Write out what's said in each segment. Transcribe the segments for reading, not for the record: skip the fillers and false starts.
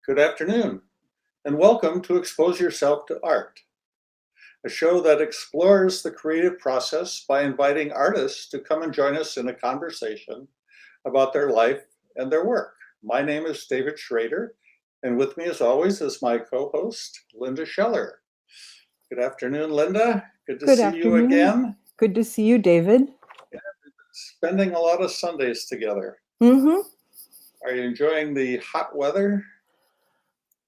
Good afternoon, and welcome to Expose Yourself to Art, a show that explores the creative process by inviting artists to come and join us in a conversation about their life and their work. My name is David Schrader, and with me, as always, is my co-host, Linda Scheller. Good afternoon, Linda. Good to Good see you afternoon. again. Good to see you, David. Spending a lot of Sundays together. Mm-hmm. Are you enjoying the hot weather?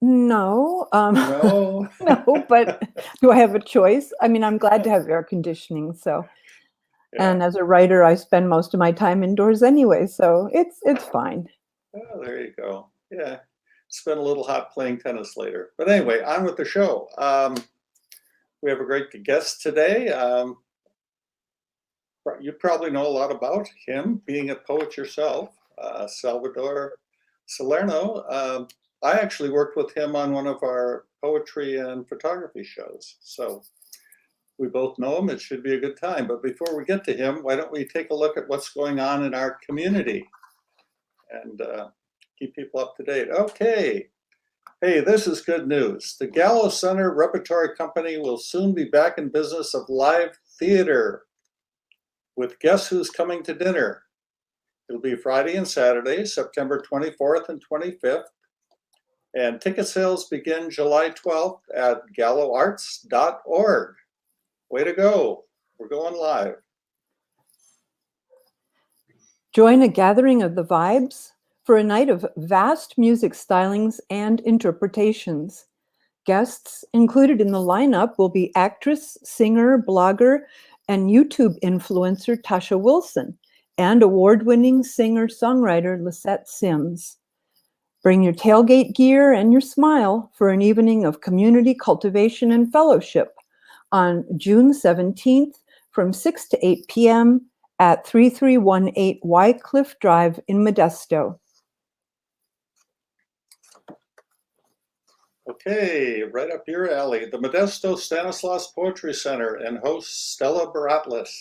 No, No. no, but do I have a choice? I mean, I'm glad to have air conditioning. Yeah. And as a writer, I spend most of my time indoors anyway, so it's fine. Oh, there you go. Yeah. Spend a little hot playing tennis later. But anyway, on with the show. We have a great guest today. You probably know a lot about him, being a poet yourself, Salvatore Salerno. I actually worked with him on one of our poetry and photography shows. So we both know him. It should be a good time. But before we get to him, why don't we take a look at what's going on in our community and keep people up to date. Okay. Hey, this is good news. The Gallo Center Repertory Company will soon be back in business of live theater with Guess Who's Coming to Dinner. It'll be Friday and Saturday, September 24th and 25th. And ticket sales begin July 12th at galloarts.org. Way to go. We're going live. Join a gathering of the vibes for a night of vast music stylings and interpretations. Guests included in the lineup will be actress, singer, blogger, and YouTube influencer Tasha Wilson and award-winning singer-songwriter Lisette Sims. Bring your tailgate gear and your smile for an evening of community cultivation and fellowship on June 17th from 6 to 8 p.m. at 3318 Wycliffe Drive in Modesto. Okay, right up your alley. The Modesto Stanislaus Poetry Center and host Stella Baratlis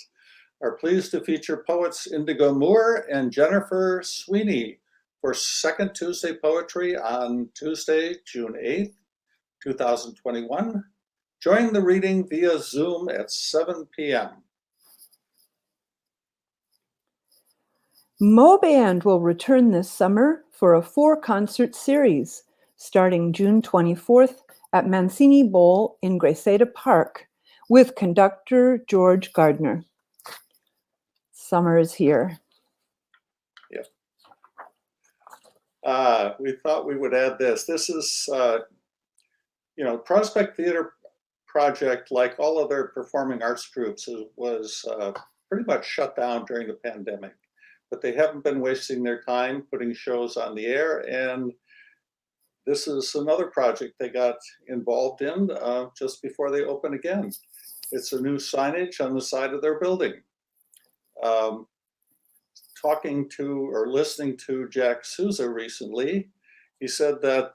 are pleased to feature poets Indigo Moore and Jennifer Sweeney for Second Tuesday Poetry on Tuesday, June 8th, 2021. Join the reading via Zoom at 7 p.m. Moband will return this summer for a 4-concert series starting June 24th at Mancini Bowl in Graceta Park with conductor George Gardner. Summer is here. Yep. We thought we would add this. This is, Prospect Theater Project, like all other performing arts groups, was pretty much shut down during the pandemic. But they haven't been wasting their time putting shows on the air, and this is another project they got involved in just before they open again. It's a new signage on the side of their building. Talking to or listening to Jack Souza recently, he said that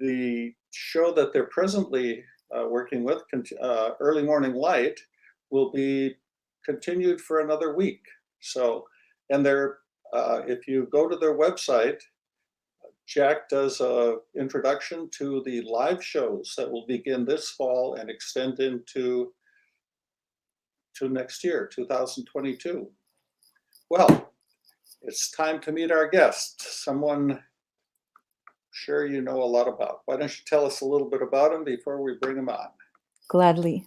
the show that they're presently working with, Early Morning Light, will be continued for another week. So, and they're, if you go to their website, Jack does an introduction to the live shows that will begin this fall and extend into next year, 2022. Well, it's time to meet our guest, someone sure you know a lot about. Why don't you tell us a little bit about him before we bring him on? Gladly.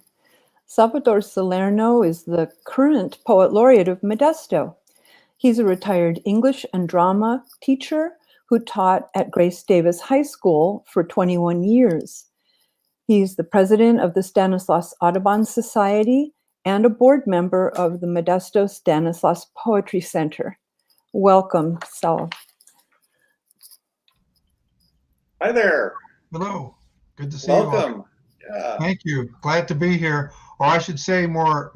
Salvatore Salerno is the current poet laureate of Modesto. He's a retired English and drama teacher who taught at Grace Davis High School for 21 years. He's the president of the Stanislaus Audubon Society and a board member of the Modesto Stanislaus Poetry Center. Welcome, Sal. Hi there. Hello. Good to see you. Welcome. Yeah. Thank you. Glad to be here. Or I should say more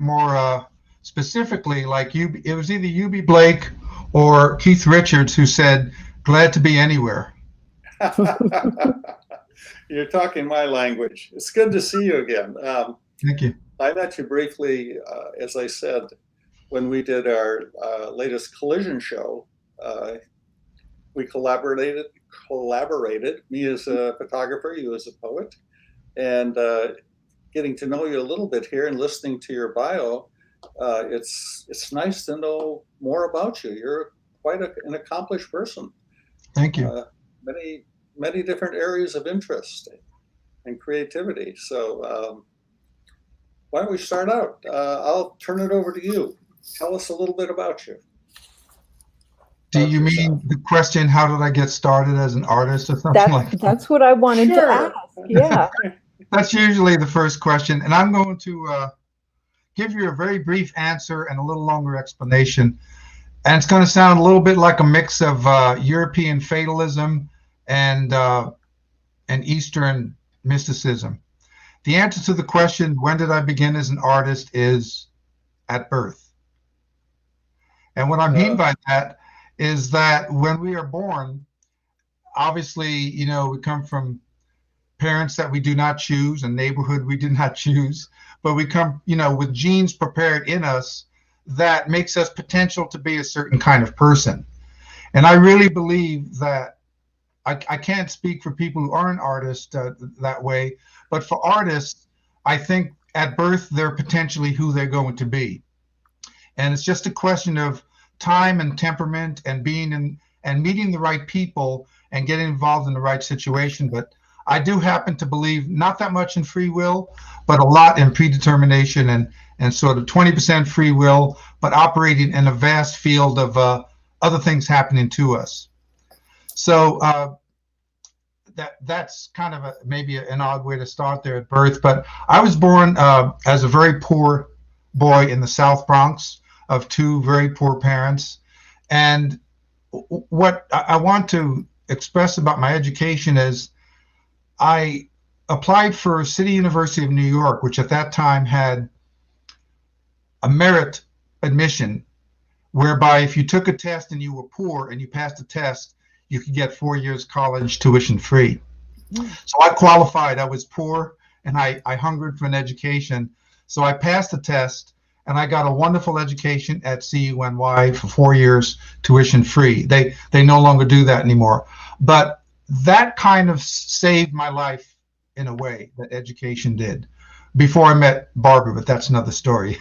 specifically, like it was either UB Blake or Keith Richards who said, "Glad to be anywhere." You're talking my language. It's good to see you again. Thank you. I met you briefly, as I said, when we did our latest collision show we collaborated, me as a photographer, you as a poet, and getting to know you a little bit here and listening to your bio, it's nice to know more about you. You're quite an accomplished person. Thank you. Many different areas of interest and creativity. So why don't we start out? I'll turn it over to you. Tell us a little bit about you. Do you mean the question, how did I get started as an artist or something like that? That's what I wanted to ask. Yeah. That's usually the first question. And I'm going to give you a very brief answer and a little longer explanation. And it's going to sound a little bit like a mix of European fatalism and Eastern mysticism. The answer to the question, when did I begin as an artist, is at birth. And what I mean by that is that when we are born, obviously, you know, we come from parents that we do not choose, a neighborhood we did not choose, but we come, you know, with genes prepared in us that makes us potential to be a certain kind of person. And I really believe that I can't speak for people who aren't artists that way, but for artists, I think at birth, they're potentially who they're going to be. And it's just a question of time and temperament and being in and meeting the right people and getting involved in the right situation. But I do happen to believe not that much in free will, but a lot in predetermination and sort of 20% free will, but operating in a vast field of other things happening to us. So that's kind of maybe an odd way to start there at birth. But I was born as a very poor boy in the South Bronx of two very poor parents. And what I want to express about my education is I applied for City University of New York, which at that time had a merit admission, whereby if you took a test and you were poor and you passed the test, you could get 4 years college tuition free. So I qualified. I was poor and I hungered for an education. So I passed the test and I got a wonderful education at CUNY for 4 years tuition free. They no longer do that anymore. But that kind of saved my life in a way that education did before I met Barbara, but that's another story.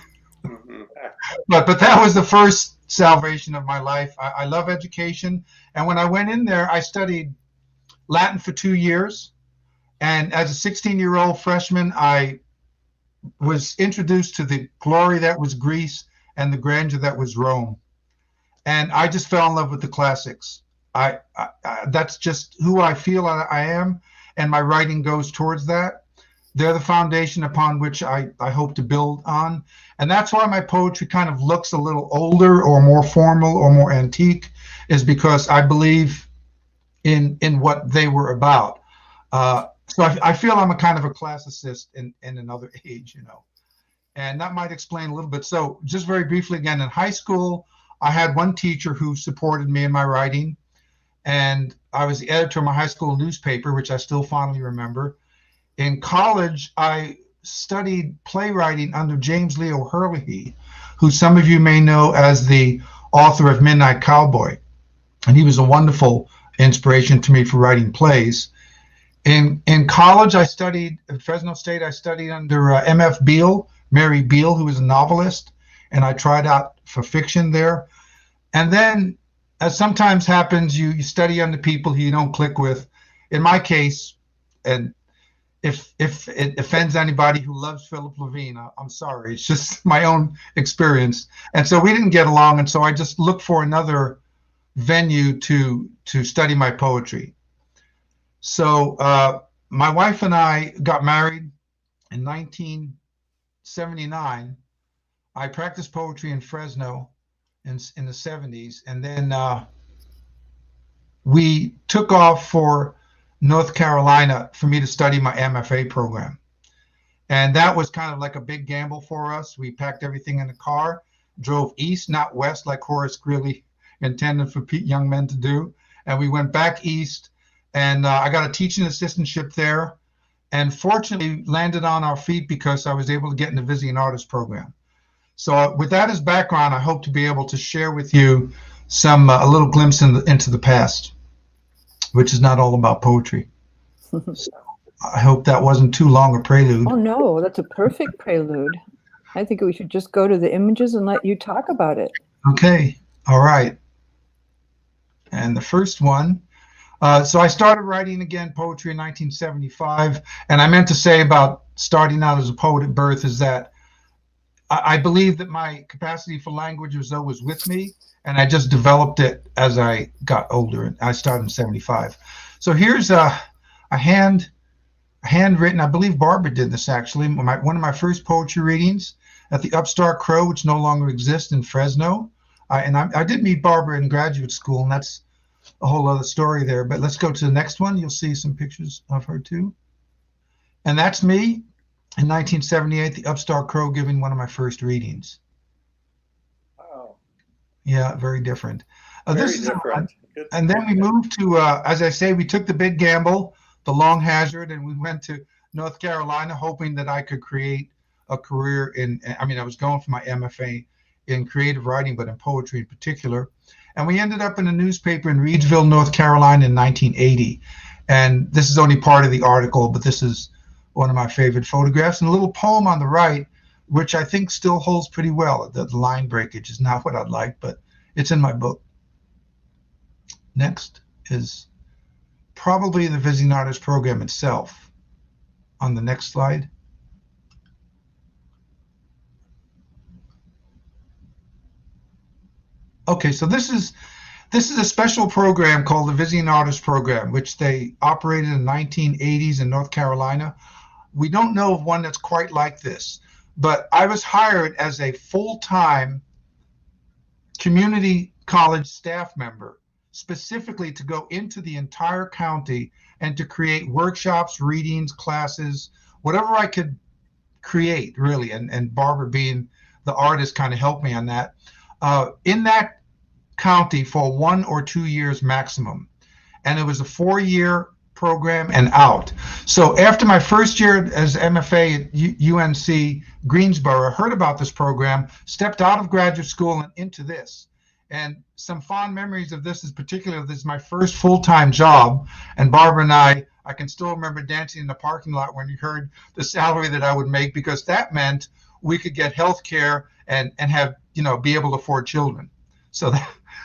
But that was the first salvation of my life. I love education. And when I went in there, I studied Latin for 2 years. And as a 16-year-old freshman, I was introduced to the glory that was Greece and the grandeur that was Rome. And I just fell in love with the classics. That's just who I feel I am, and my writing goes towards that. They're the foundation upon which I hope to build on. And that's why my poetry kind of looks a little older or more formal or more antique, is because I believe in what they were about. So I feel I'm a kind of a classicist in another age, you know. And that might explain a little bit. So just very briefly again, in high school, I had one teacher who supported me in my writing. And I was the editor of my high school newspaper, which I still fondly remember. In college, I studied playwriting under James Leo Herlihy, who some of you may know as the author of Midnight Cowboy. And he was a wonderful inspiration to me for writing plays. In college, I studied at Fresno State. I studied under M.F. Beale, Mary Beale, who was a novelist, and I tried out for fiction there. And then, as sometimes happens, you study under people who you don't click with. In my case, and if it offends anybody who loves Philip Levine, I'm sorry. It's just my own experience. And so we didn't get along, and so I just looked for another venue to study my poetry. So my wife and I got married in 1979. I practiced poetry in Fresno in the 70s, and then we took off for North Carolina for me to study my MFA program. And that was kind of like a big gamble for us. We packed everything in the car, drove east, not west, like Horace Greeley intended for young men to do. And we went back east, and I got a teaching assistantship there, and fortunately landed on our feet because I was able to get in the visiting artist program. So with that as background, I hope to be able to share with you some a little glimpse into the past. which is not all about poetry. So I hope that wasn't too long a prelude. Oh no, that's a perfect prelude. I think we should just go to the images and let you talk about it. Okay, all right. And the first one, so I started writing again poetry in 1975, and I meant to say about starting out as a poet at birth is that I believe that my capacity for language was always with me, and I just developed it as I got older. I started in 75. So here's a handwritten, I believe Barbara did this actually, one of my first poetry readings at the Upstart Crow, which no longer exists in Fresno. And I did meet Barbara in graduate school, and that's a whole other story there. But let's go to the next one. You'll see some pictures of her too. And that's me in 1978, the Upstart Crow, giving one of my first readings. Wow. Yeah, very different. Very different. And then we moved to, as I say, we took the big gamble, the long hazard, and we went to North Carolina, hoping that I could create a career in, I mean, I was going for my MFA in creative writing, but in poetry in particular. And we ended up in a newspaper in Reidsville, North Carolina in 1980. And this is only part of the article, but this is one of my favorite photographs. And a little poem on the right, which I think still holds pretty well. The line breakage is not what I'd like, but it's in my book. Next is probably the Visiting Artist program itself. On the next slide. Okay, so this is a special program called the Visiting Artist Program, which they operated in the 1980s in North Carolina. We don't know of one that's quite like this, but I was hired as a full-time community college staff member, specifically to go into the entire county and to create workshops, readings, classes, whatever I could create, really. And Barbara, being the artist, kind of helped me on that. In that county for 1 or 2 years maximum. And it was a 4-year program and out. So after my first year as MFA at UNC Greensboro, I heard about this program, stepped out of graduate school and into this. And some fond memories of this is particularly, this is my first full-time job. And Barbara and I can still remember dancing in the parking lot when you heard the salary that I would make, because that meant we could get health care and have, be able to afford children. So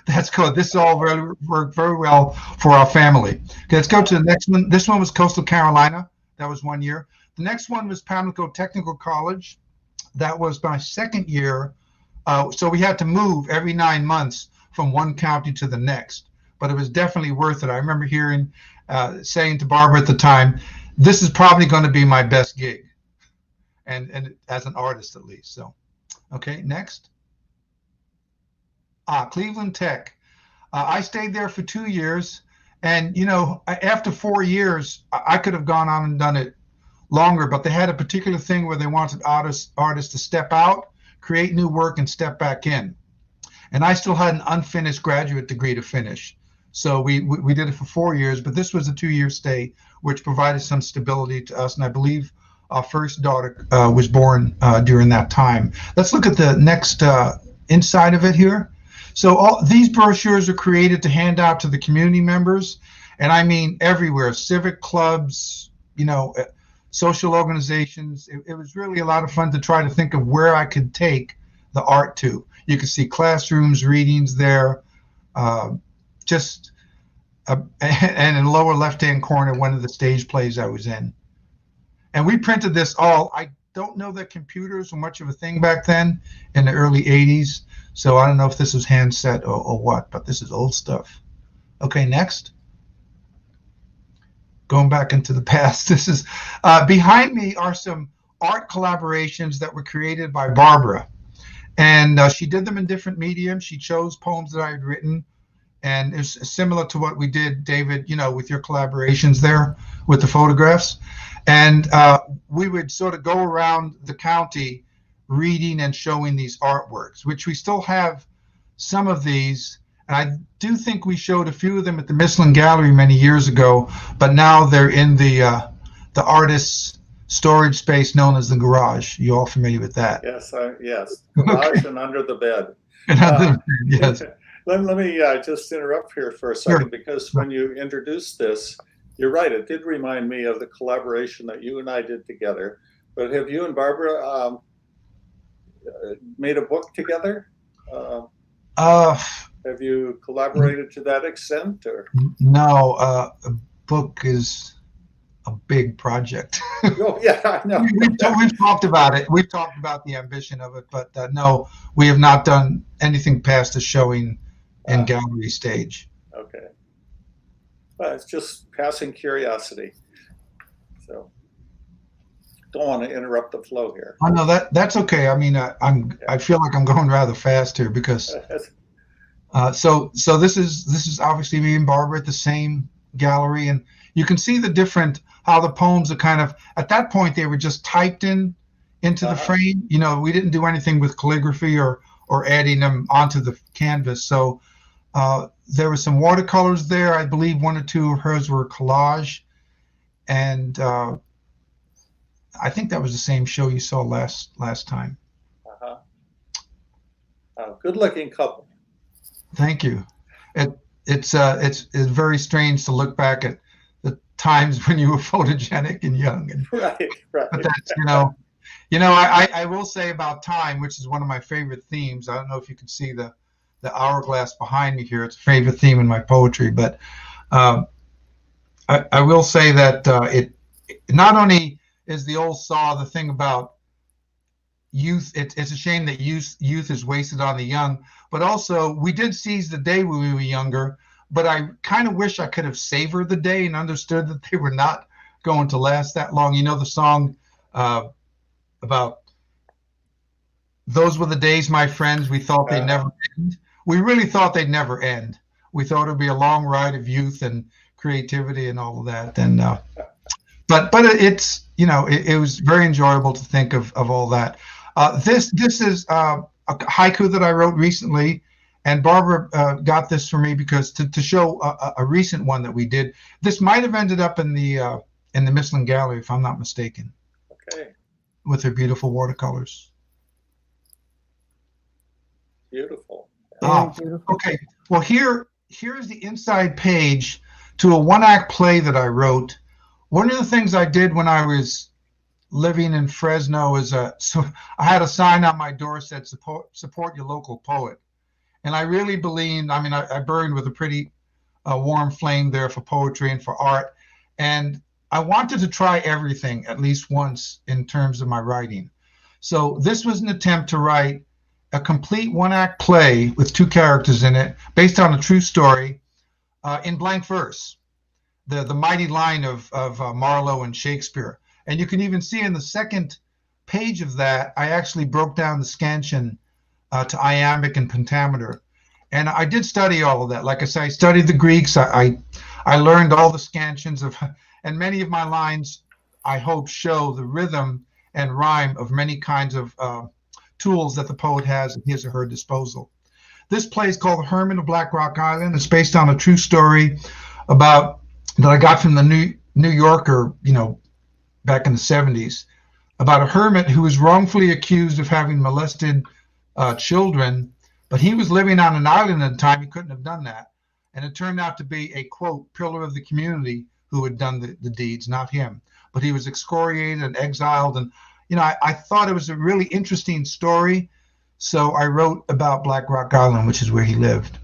that's good. This all worked very well for our family. Okay, let's go to the next one. This one was Coastal Carolina. That was 1 year. The next one was Pamlico Technical College. That was my second year. So we had to move every 9 months from one county to the next. But it was definitely worth it. I remember saying to Barbara at the time, this is probably going to be my best gig. And as an artist, at least. So, okay, next. Cleveland Tech. I stayed there for 2 years, and after 4 years, I could have gone on and done it longer, but they had a particular thing where they wanted artists to step out, create new work, and step back in. And I still had an unfinished graduate degree to finish, so we did it for 4 years. But this was a 2-year stay, which provided some stability to us, and I believe our first daughter was born during that time. Let's look at the next inside of it here. So all these brochures are created to hand out to the community members, and I mean everywhere, civic clubs, social organizations. It was really a lot of fun to try to think of where I could take the art to. You can see classrooms, readings there, and in the lower left-hand corner, one of the stage plays I was in. And we printed this all. I don't know that computers were much of a thing back then in the early 80s. So I don't know if this was handset or what, but this is old stuff. Okay, next. Going back into the past. This is behind me are some art collaborations that were created by Barbara. And she did them in different mediums. She chose poems that I had written. And it's similar to what we did, David, with your collaborations there with the photographs. And we would sort of go around the county reading and showing these artworks, which we still have some of these. And I do think we showed a few of them at the Michelin Gallery many years ago, but now they're in the artist's storage space known as the garage. You all familiar with that? Yes, yes. Garage and under the bed. Yes. Let me just interrupt here for a second, because when you introduced this, you're right, it did remind me of the collaboration that you and I did together. But have you and Barbara made a book together? Have you collaborated to that extent, or? No, a book is a big project. Oh, yeah, I know. We've talked about it. We've talked about the ambition of it, but no, we have not done anything past the showing and gallery stage. Okay. Well, it's just passing curiosity. So don't want to interrupt the flow here. I know that's okay. I mean, I feel like I'm going rather fast here because so this is obviously me and Barbara at the same gallery, and you can see the different how the poems are kind of at that point they were just typed into the frame. You know, we didn't do anything with calligraphy or adding them onto the canvas. So there were some watercolors there. I believe one or two of hers were collage, and I think that was the same show you saw last time. Good looking couple. Thank you. It's very strange to look back at the times when you were photogenic and young. And, right. But that's, I will say about time, which is one of my favorite themes. I don't know if you can see the hourglass behind me here. It's a favorite theme in my poetry. But I will say that it not only is the old saw the thing about youth. It's a shame that youth is wasted on the young. But also, we did seize the day when we were younger. But I kind of wish I could have savored the day and understood that they were not going to last that long. You know the song about those were the days, my friends, we thought they'd never end. We really thought they'd never end. We thought it'd be a long ride of youth and creativity and all of that. And but it's it was very enjoyable to think of all that. This is a haiku that I wrote recently, and Barbara got this for me because to show a recent one that we did. This might have ended up in the Michelin Gallery, if I'm not mistaken. Okay. With her beautiful watercolors. Beautiful. Beautiful. Okay. Well, here's the inside page to a one-act play that I wrote. One of the things I did when I was living in Fresno is so I had a sign on my door that said support your local poet. And I really believed, I burned with a pretty warm flame there for poetry and for art. And I wanted to try everything at least once in terms of my writing. So this was an attempt to write a complete one-act play with two characters in it based on a true story in blank verse. The mighty line of Marlowe and Shakespeare. And you can even see in the second page of that, I actually broke down the scansion to iambic and pentameter. And I did study all of that. Like I say, I studied the Greeks. I learned all the scansions and many of my lines, I hope, show the rhythm and rhyme of many kinds of tools that the poet has at his or her disposal. This play is called Hermann of Black Rock Island. It's based on a true story that I got from the New Yorker, back in the 70s, about a hermit who was wrongfully accused of having molested children, but he was living on an island at the time. He couldn't have done that. And it turned out to be a, quote, pillar of the community who had done the deeds, not him. But he was excoriated and exiled. And, I thought it was a really interesting story. So I wrote about Black Rock Island, which is where he lived.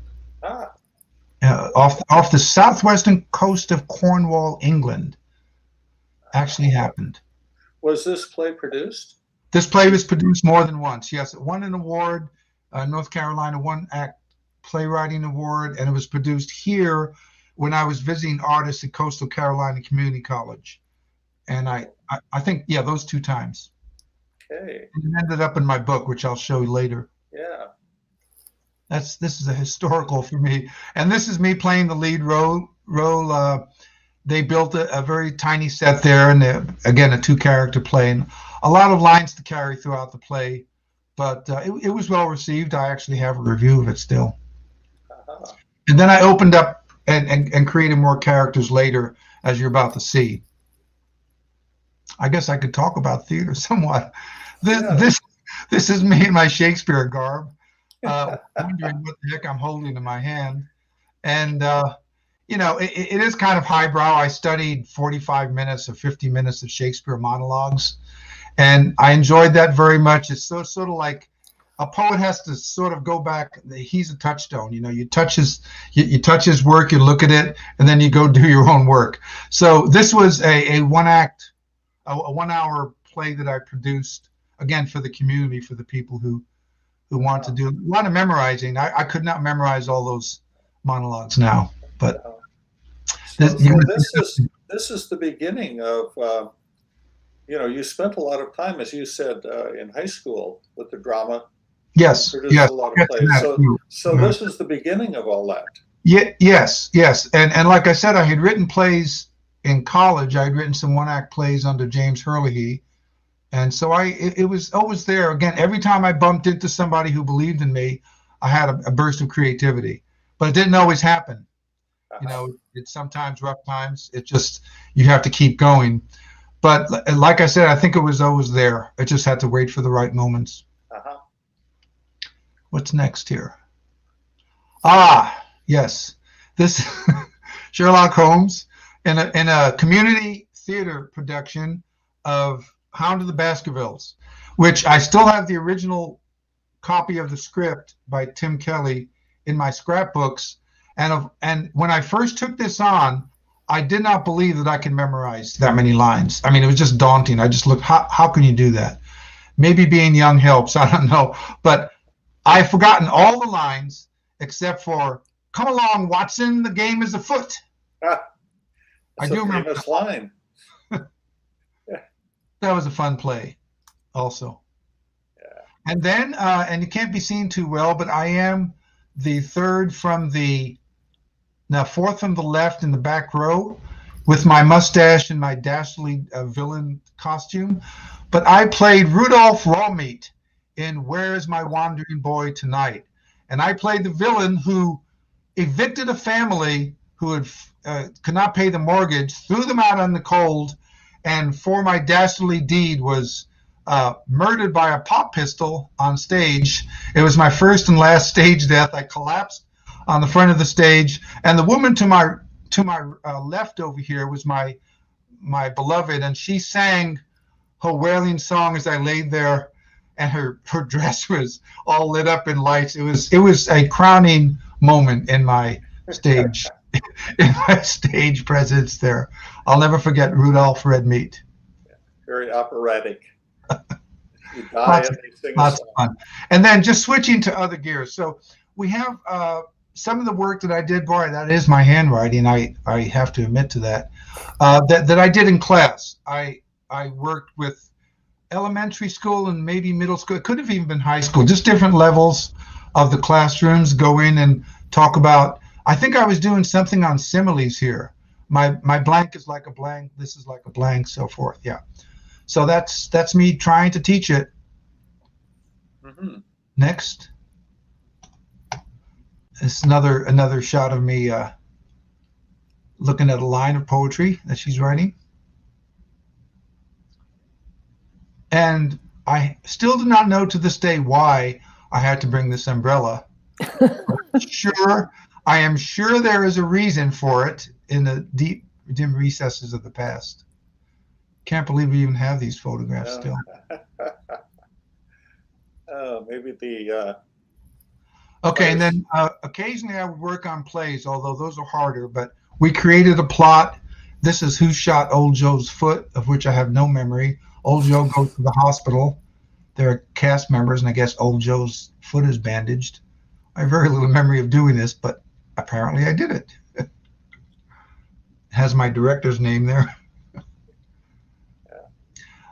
Off the southwestern coast of Cornwall, England. Actually happened. Was this play produced? This play was produced more than once. Yes, it won an award, North Carolina one-act playwriting award, and it was produced here when I was visiting artists at Coastal Carolina Community College. And I think, those two times. Okay. And it ended up in my book, which I'll show you later. Yeah. This is a historical for me. And this is me playing the lead role. They built a very tiny set there, and again, a two-character play, and a lot of lines to carry throughout the play. But it was well received. I actually have a review of it still. And then I opened up and created more characters later, as you're about to see. I guess I could talk about theater somewhat. This is me in my Shakespeare garb. wondering what the heck I'm holding in my hand. And, it is kind of highbrow. I studied 45 minutes or 50 minutes of Shakespeare monologues, and I enjoyed that very much. It's sort of like a poet has to sort of go back. He's a touchstone. You touch his work, you look at it, and then you go do your own work. So this was a one-hour play that I produced, again, for the community, for the people who want to do a lot of memorizing. I could not memorize all those monologues now, but this is the beginning of you spent a lot of time, as you said, in high school with the drama. Yes, produced a lot of plays. So this is the beginning of all that. Yeah, yes, and like I said, I had written plays in college. I had written some one-act plays under James Herlihy, and so it was always there. Again, every time I bumped into somebody who believed in me, I had a burst of creativity. But it didn't always happen. It's sometimes rough times. It just, you have to keep going. But like I said, I think it was always there. I just had to wait for the right moments. What's next here? Yes. This Sherlock Holmes in a community theater production of Hound of the Baskervilles, which I still have the original copy of the script by Tim Kelly in my scrapbooks. And when I first took this on, I did not believe that I could memorize that many lines. I mean, it was just daunting. I just looked, how can you do that? Maybe being young helps, I don't know. But I've forgotten all the lines except for, "Come along, Watson, the game is afoot." I do remember that line. That was a fun play also. Yeah. And then, and it can't be seen too well, but I am the fourth from the left in the back row with my mustache and my dastardly villain costume. But I played Rudolph Rawmeat in Where's My Wandering Boy Tonight? And I played the villain who evicted a family who could not pay the mortgage, threw them out on the cold, and for my dastardly deed was murdered by a pop pistol on stage. It was my first and last stage death. I collapsed on the front of the stage, and the woman to my left over here was my beloved, and she sang her wailing song as I laid there, and her dress was all lit up in lights. It was a crowning moment in my stage presence there. I'll never forget Rudolph Red Meat. Very operatic. You die and they sing lots of fun. And then just switching to other gears. So we have some of the work that I did, boy, that is my handwriting. I have to admit to that. That I did in class. I worked with elementary school and maybe middle school. It could have even been high school. Just different levels of the classrooms. Go in and talk about. I think I was doing something on similes here. My blank is like a blank. This is like a blank. So forth. Yeah. So that's me trying to teach it. Mm-hmm. Next. It's another shot of me looking at a line of poetry that she's writing. And I still do not know to this day why I had to bring this umbrella. I am sure there is a reason for it in the deep, dim recesses of the past. Can't believe we even have these photographs still. Maybe the... Okay, and then occasionally I would work on plays, although those are harder, but we created a plot. This is Who Shot Old Joe's Foot, of which I have no memory. Old Joe goes to the hospital. There are cast members, and I guess Old Joe's foot is bandaged. I have very little memory of doing this, but apparently I did it. It has my director's name there.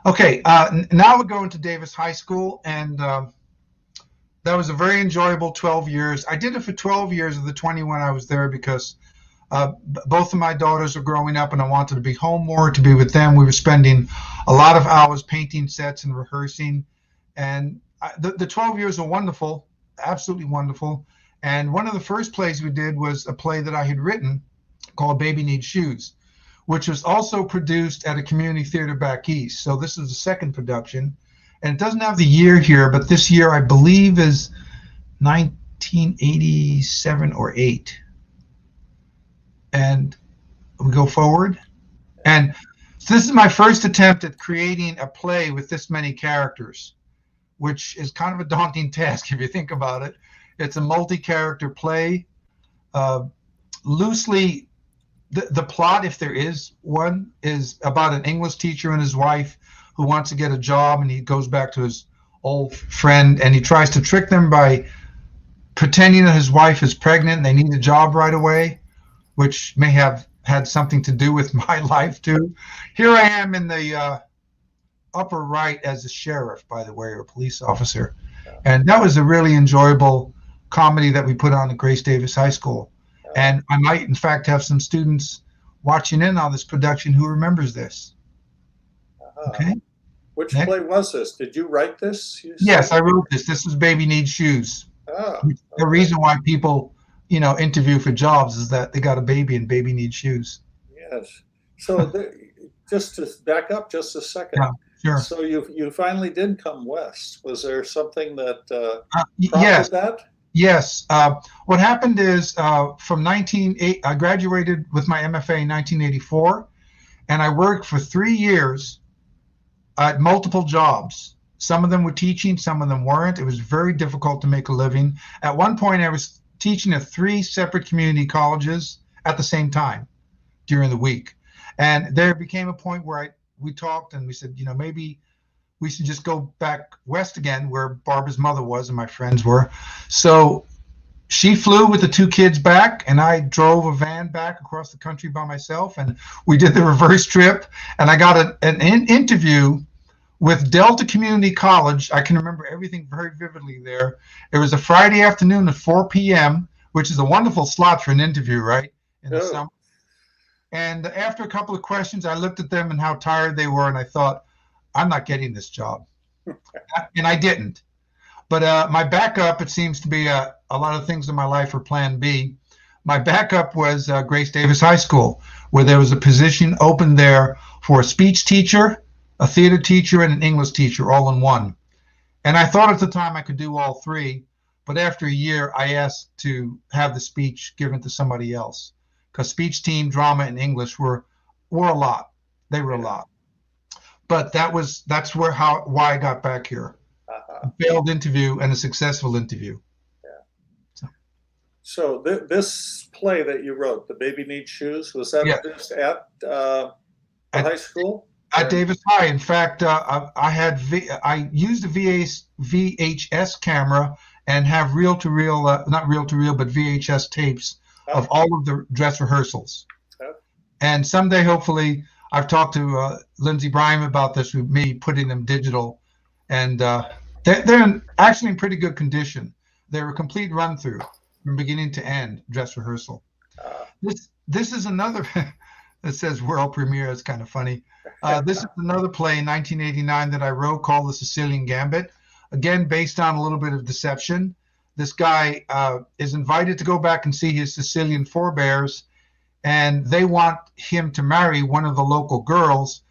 Okay, now we're going to Davis High School, and that was a very enjoyable 12 years. I did it for 12 years of the 21 I was there because both of my daughters were growing up, and I wanted to be home more, to be with them. We were spending a lot of hours painting sets and rehearsing, and the 12 years were wonderful, absolutely wonderful. And one of the first plays we did was a play that I had written called Baby Needs Shoes, which was also produced at a community theater back east. So this is the second production. And it doesn't have the year here, but this year I believe is 1987 or 8. And we go forward. And so this is my first attempt at creating a play with this many characters, which is kind of a daunting task if you think about it. It's a multi-character play. Loosely, the plot, if there is one, is about an English teacher and his wife who wants to get a job, and he goes back to his old friend, and he tries to trick them by pretending that his wife is pregnant and they need a job right away, which may have had something to do with my life too. Here I am in the upper right as a sheriff, by the way, or a police officer. And that was a really enjoyable comedy that we put on at Grace Davis High School. And I might, in fact, have some students watching in on this production who remembers this. Okay. Which Next. play was this? Did you write this? Yes, I wrote this. This is Baby Needs Shoes. The reason why people, interview for jobs is that they got a baby and baby needs shoes. Yes. So just to back up just a second. Yeah, sure. So you finally did come west. Was there something that yes. that? Yes. What happened is I graduated with my MFA in 1984, and I worked for 3 years at multiple jobs. Some of them were teaching, some of them weren't. It was very difficult to make a living. At one point, I was teaching at 3 separate community colleges at the same time during the week. And there became a point where we talked and we said, maybe we should just go back west again where Barbara's mother was and my friends were. So she flew with the 2 kids back, and I drove a van back across the country by myself, and we did the reverse trip. And I got an interview with Delta Community College. I can remember everything very vividly there. It was a Friday afternoon at 4 p.m., which is a wonderful slot for an interview, right? In the summer. And after a couple of questions, I looked at them and how tired they were, and I thought, I'm not getting this job. And I didn't. But my backup, it seems to be a lot of things in my life are plan B. My backup was Grace Davis High School, where there was a position open there for a speech teacher, a theater teacher, and an English teacher all in one. And I thought at the time I could do all 3, but after a year I asked to have the speech given to somebody else, because speech, team, drama, and English were a lot. They were a lot. But that's why I got back here. A failed interview and a successful interview. So this play that you wrote, The Baby Needs Shoes, was that just at high school? At Davis High. In fact, I used a VHS camera and have not reel-to-reel, but VHS tapes of all of the dress rehearsals. And someday, hopefully, I've talked to Lindsey Bryan about this, with me putting them digital, and they're actually in pretty good condition. They're a complete run-through from beginning to end, dress rehearsal. This is another that says world premiere. It's kind of funny. This is another play in 1989 that I wrote called The Sicilian Gambit, again based on a little bit of deception. This guy is invited to go back and see his Sicilian forebears, and they want him to marry one of the local girls,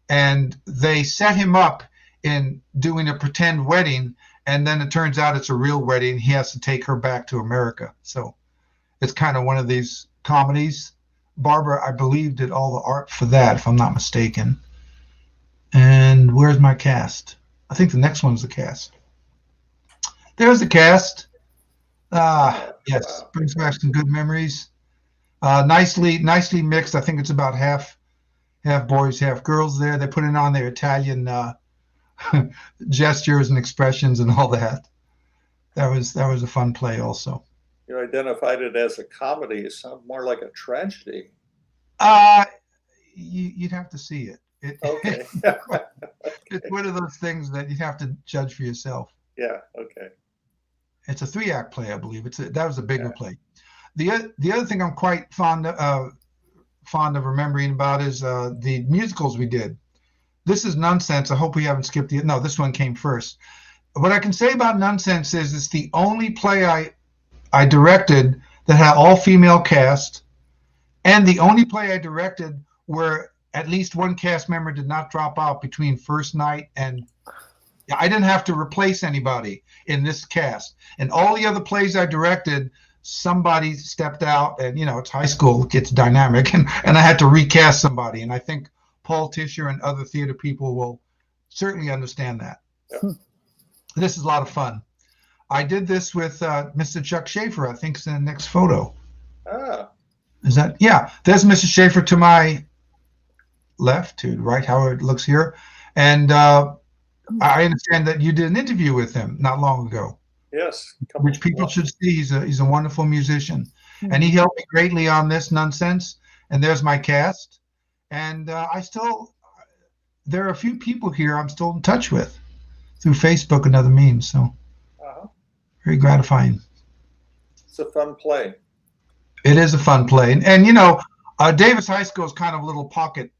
and they set him up in doing a pretend wedding, and then it turns out it's a real wedding. He has to take her back to America. So it's kind of one of these comedies. Barbara, I believe, did all the art for that, if I'm not mistaken. And where's my cast? I think the next one's the cast. There's the cast. Yes, brings back some good memories. Nicely mixed. I think it's about half boys, half girls there. They're putting on their Italian gestures and expressions and all that. That was a fun play also. You identified it as a comedy. It sounds more like a tragedy. You'd have to see it. Okay. It's one of those things that you'd have to judge for yourself. Yeah. Okay. It's a 3-act play, I believe. That was a bigger play. The other thing I'm quite fond of remembering about is the musicals we did. This is Nonsense. I hope we haven't skipped it. No, this one came first. What I can say about Nonsense is it's the only play I directed that had all-female cast, and the only play I directed where at least one cast member did not drop out between first night and I didn't have to replace anybody in this cast. And all the other plays I directed, somebody stepped out, and it's high school, it gets dynamic, and I had to recast somebody. And I think Paul Tischer and other theater people will certainly understand that. Yeah. This is a lot of fun. I did this with Mr. Chuck Schaefer, I think is in the next photo. Ah, Is that, yeah, there's Mr. Schaefer to my left, to right, how it looks here. And I understand that you did an interview with him not long ago. yes. Which people should see. He's a wonderful musician. And he helped me greatly on this nonsense. And there's my cast. And there are a few people here I'm still in touch with through Facebook and other means. So very gratifying. It's a fun play. It is a fun play. And Davis High School is kind of a little pocket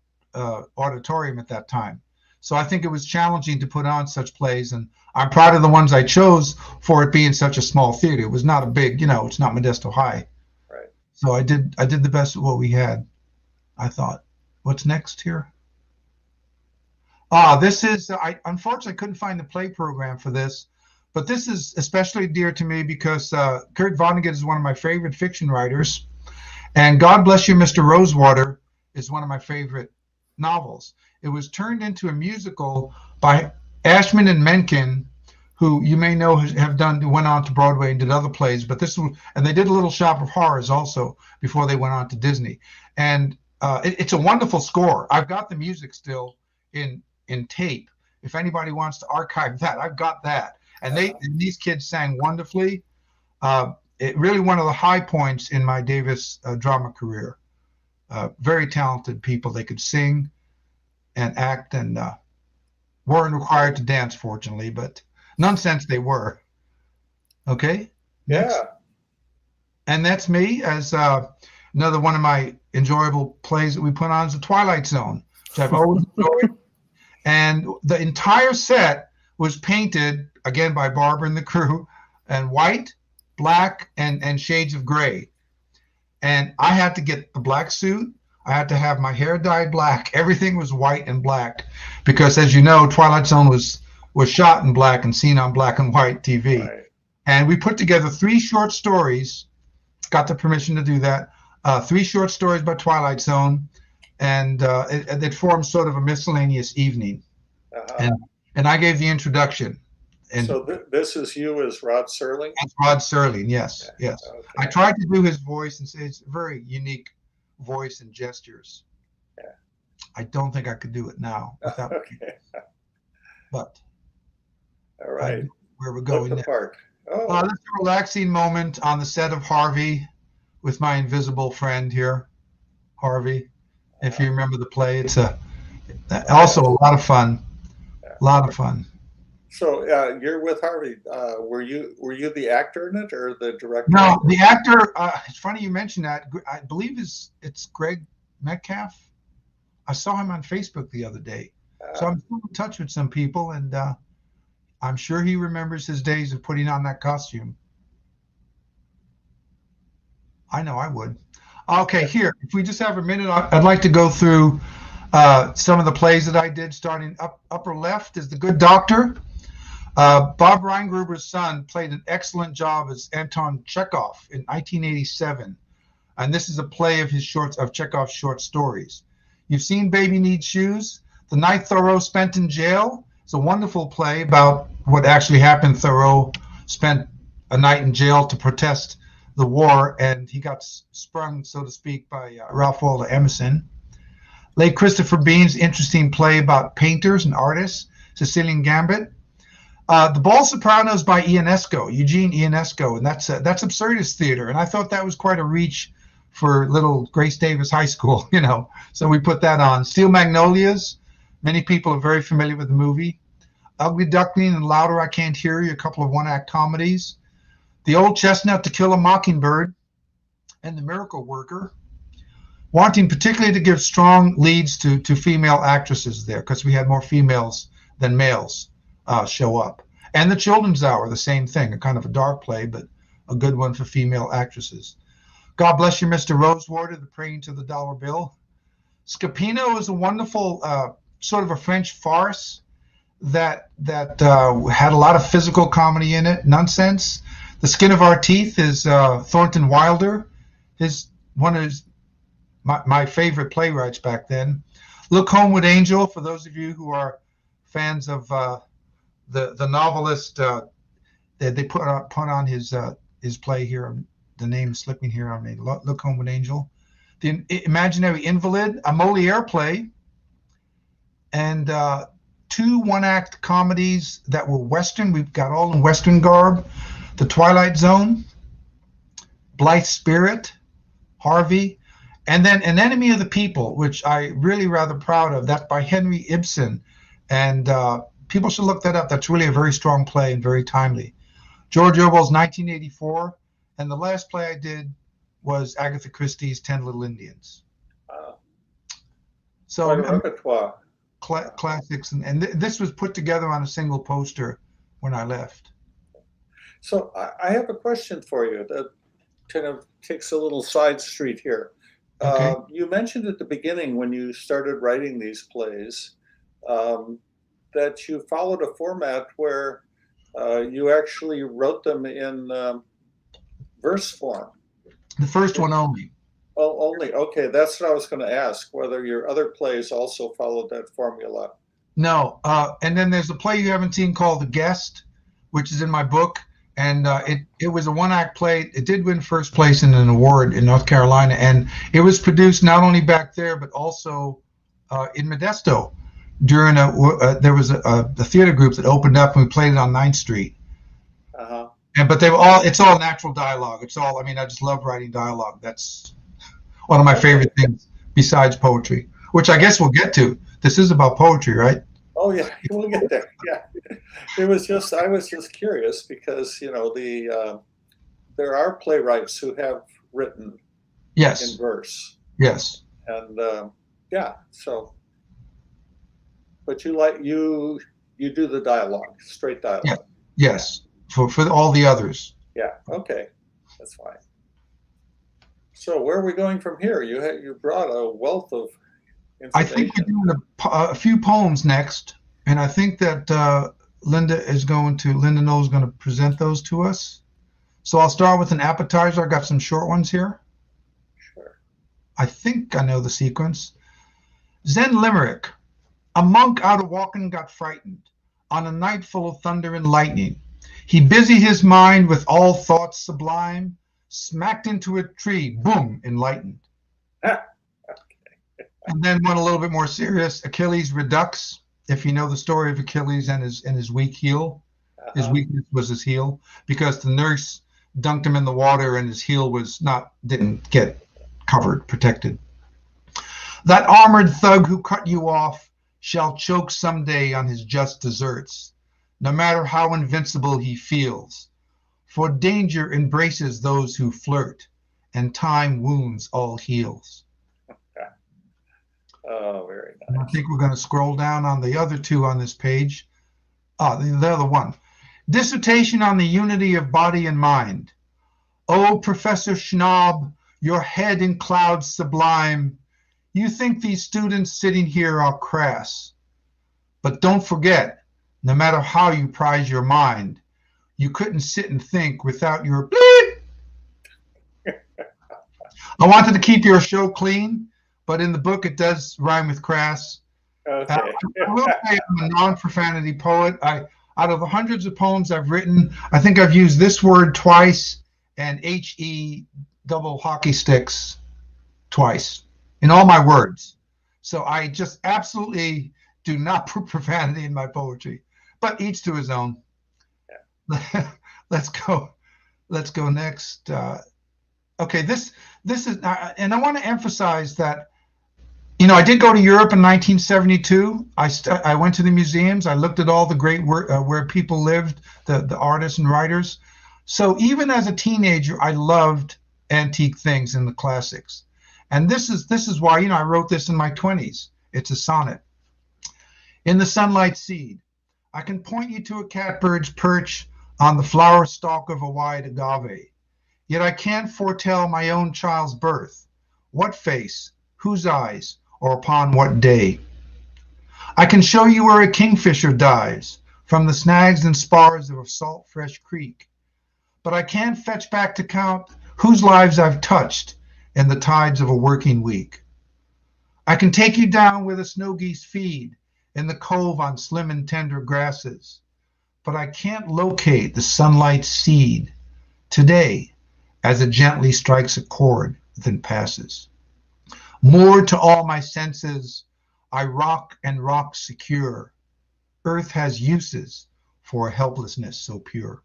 auditorium at that time. So I think it was challenging to put on such plays. And I'm proud of the ones I chose for it being such a small theater. It was not a big, it's not Modesto High. Right. So I did the best of what we had, I thought. What's next here? This is, I unfortunately couldn't find the play program for this, but this is especially dear to me because Kurt Vonnegut is one of my favorite fiction writers, and God Bless You, Mr. Rosewater is one of my favorite novels. It was turned into a musical by Ashman and Menken, who you may know went on to Broadway and did other plays, but and they did a Little Shop of Horrors also before they went on to Disney. And it's a wonderful score. I've got the music still in tape. If anybody wants to archive that, I've got that. And these kids sang wonderfully. It really one of the high points in my Davis drama career. Very talented people. They could sing and act, and weren't required to dance, fortunately, but nonsense they were. Okay? Next. Yeah. And that's me as another one of my enjoyable plays that we put on is The Twilight Zone, which I've always enjoyed. And the entire set was painted, again, by Barbara and the crew, and white, black, and shades of gray. And I had to get the black suit. I had to have my hair dyed black. Everything was white and black because, as you know, Twilight Zone was shot in black and seen on black and white TV. Right. And we put together 3 short stories, got the permission to do that, 3 short stories by Twilight Zone, and it formed sort of a miscellaneous evening. And I gave the introduction. And so this is you as Rod Serling? That's Rod Serling, yes, Yeah. yes. Okay. I tried to do his voice and say it's a very unique voice and gestures. Yeah. I don't think I could do it now without. Okay. But All right. where we're Look going the there. part. Oh, This is a relaxing moment on the set of Harvey with my invisible friend here, Harvey. If you remember the play, it's also a lot of fun. A lot of fun. so you're with Harvey. Were you the actor in it or the director? No, the actor. It's funny you mentioned that. I believe it's Greg Metcalf. I saw him on Facebook the other day, so I'm still in touch with some people, and I'm sure he remembers his days of putting on that costume. I know I would. Okay, here. If we just have a minute, I'd like to go through some of the plays that I did. Starting upper left is The Good Doctor. Bob Reingruber's son played an excellent job as Anton Chekhov in 1987, and this is a play of Chekhov's short stories. You've seen Baby Needs Shoes. The Night Thoreau Spent in Jail. It's a wonderful play about what actually happened. Thoreau spent a night in jail to protest the war, and he got sprung, so to speak, by Ralph Waldo Emerson. Late Christopher Bean's interesting play about painters and artists, Sicilian Gambit. The Ball Sopranos by Eugene Ionesco, and that's absurdist theater, and I thought that was quite a reach for little Grace Davis High School, so we put that on. Steel Magnolias, many people are very familiar with the movie. Ugly Duckling and Louder I Can't Hear You, a couple of one-act comedies. The Old Chestnut, To Kill a Mockingbird, and The Miracle Worker, wanting particularly to give strong leads to female actresses there, because we had more females than males show up. And The Children's Hour, the same thing, a kind of a dark play, but a good one for female actresses. God Bless You, Mr. Rosewater, The Praying to the Dollar Bill. Scapino is a wonderful sort of a French farce that had a lot of physical comedy in it, nonsense. The Skin of Our Teeth is Thornton Wilder, one of my favorite playwrights back then. Look Homeward Angel, for those of you who are fans of the novelist, they put on his play here. The name is slipping here on me. Look Homeward Angel. The Imaginary Invalid, a Moliere play, and two one-act comedies that were Western. We've got all in Western garb. The Twilight Zone, Blithe Spirit, Harvey, and then An Enemy of the People, which I really rather proud of. That's by Henry Ibsen, and people should look that up. That's really a very strong play and very timely. George Orwell's 1984, and the last play I did was Agatha Christie's 10 Little Indians. So repertoire. Classics, and this was put together on a single poster when I left. So I have a question for you that kind of takes a little side street here. Okay. You mentioned at the beginning when you started writing these plays that you followed a format where you actually wrote them in verse form. The first one only. Oh, only. Okay, that's what I was going to ask, whether your other plays also followed that formula. No. And then there's a play you haven't seen called The Guest, which is in my book. And it was a one-act play. It did win first place in an award in North Carolina. And it was produced not only back there, but also in Modesto. During there was a theater group that opened up, and we played it on 9th Street. Uh-huh. But it's all natural dialogue. I just love writing dialogue. That's one of my favorite things besides poetry, which I guess we'll get to. This is about poetry, right? Oh yeah, we'll get there. Yeah, I was just curious because there are playwrights who have written Yes. in verse. Yes. And so, but you do the dialogue, straight dialogue. Yeah. Yes. For all the others. Yeah. Okay, that's fine. So where are we going from here? You brought a wealth of information. I think we're doing a few poems next, and I think that Linda Knoll is going to present those to us. So I'll start with an appetizer. I got some short ones here. Sure. I think I know the sequence. Zen Limerick. A monk out a walking got frightened on a night full of thunder and lightning. He busied his mind with all thoughts sublime, smacked into a tree, boom, enlightened. Okay. And then one a little bit more serious, Achilles Redux. If you know the story of Achilles and his weak heel, his weakness was his heel, because the nurse dunked him in the water and his heel didn't get covered, protected. That armored thug who cut you off shall choke someday on his just deserts, no matter how invincible he feels. For danger embraces those who flirt, and time wounds all heals. Oh, very nice. I think we're going to scroll down on the other two on this page. The other one. Dissertation on the unity of body and mind. Oh, Professor Schnaub, your head in clouds sublime. You think these students sitting here are crass. But don't forget, no matter how you prize your mind, you couldn't sit and think without your bleep. I wanted to keep your show clean, but in the book it does rhyme with crass. Okay. I will say I'm a non-profanity poet. Out of the hundreds of poems I've written, I think I've used this word twice and HE double hockey sticks twice in all my words. So I just absolutely do not put profanity in my poetry, but each to his own. Yeah. Let's go next. Okay, this is, and I want to emphasize that, I did go to Europe in 1972. I went to the museums. I looked at all the great work where people lived, the artists and writers. So even as a teenager, I loved antique things in the classics. And this is why, I wrote this in my 20s. It's a sonnet. In the sunlight seed, I can point you to a catbird's perch on the flower stalk of a wide agave. Yet I can't foretell my own child's birth, what face, whose eyes, or upon what day. I can show you where a kingfisher dives from the snags and spars of a salt fresh creek. But I can't fetch back to count whose lives I've touched in the tides of a working week. I can take you down where the snow geese feed in the cove on slim and tender grasses, but I can't locate the sunlight seed today as it gently strikes a chord, then passes. Moored to all my senses, I rock and rock secure. Earth has uses for a helplessness so pure.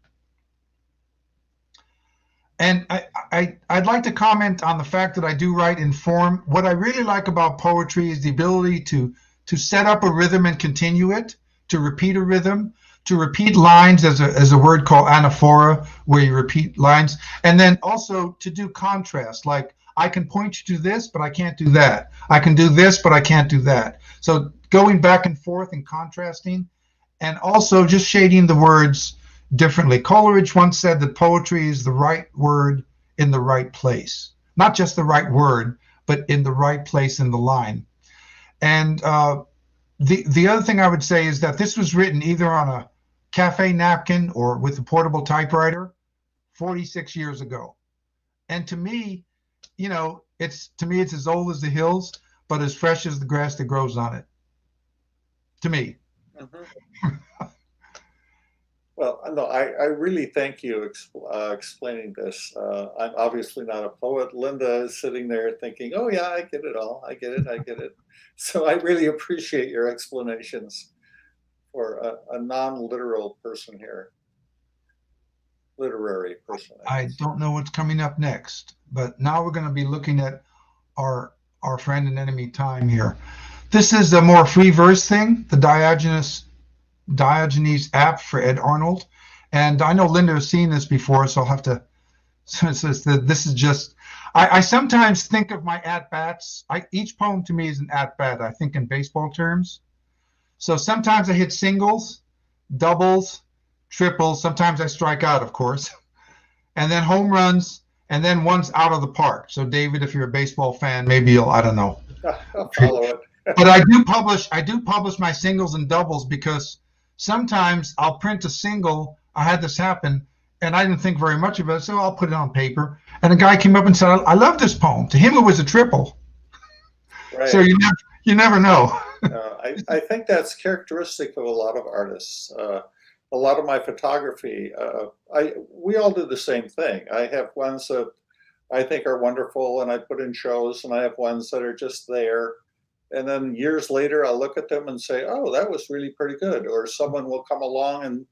And I'd like to comment on the fact that I do write in form. What I really like about poetry is the ability to set up a rhythm and continue it, to repeat a rhythm, to repeat lines as a word called anaphora, where you repeat lines, and then also to do contrast, like I can point you to this, but I can't do that. I can do this, but I can't do that. So going back and forth and contrasting, and also just shading the words differently. Coleridge once said that poetry is the right word in the right place. Not just the right word, but in the right place in the line. And the other thing I would say is that this was written either on a cafe napkin or with a portable typewriter 46 years ago. And to me, you know, it's as old as the hills, but as fresh as the grass that grows on it. To me. Mm-hmm. Well, no, I really thank you explaining this. I'm obviously not a poet. Linda is sitting there thinking, oh yeah, I get it all. I get it. So I really appreciate your explanations for a non-literal person here. Literary person. I don't know what's coming up next, but now we're going to be looking at our friend and enemy time here. This is a more free verse thing, the Diogenes app for Ed Arnold. And I know Linda has seen this before, so I'll have to, this is just, I sometimes think of my at-bats. Each poem to me is an at-bat, I think in baseball terms. So sometimes I hit singles, doubles, triples. Sometimes I strike out, of course. And then home runs, and then one's out of the park. So David, if you're a baseball fan, maybe you'll, I don't know. I'll follow it. But I do publish my singles and doubles because sometimes I'll print a single. I had this happen, and I didn't think very much of it, so I'll put it on paper. And a guy came up and said, "I love this poem." To him, it was a triple. Right. So you never know. I think that's characteristic of a lot of artists. A lot of my photography, we all do the same thing. I have ones that I think are wonderful, and I put in shows, and I have ones that are just there. And then years later, I'll look at them and say, oh, that was really pretty good. Or someone will come along and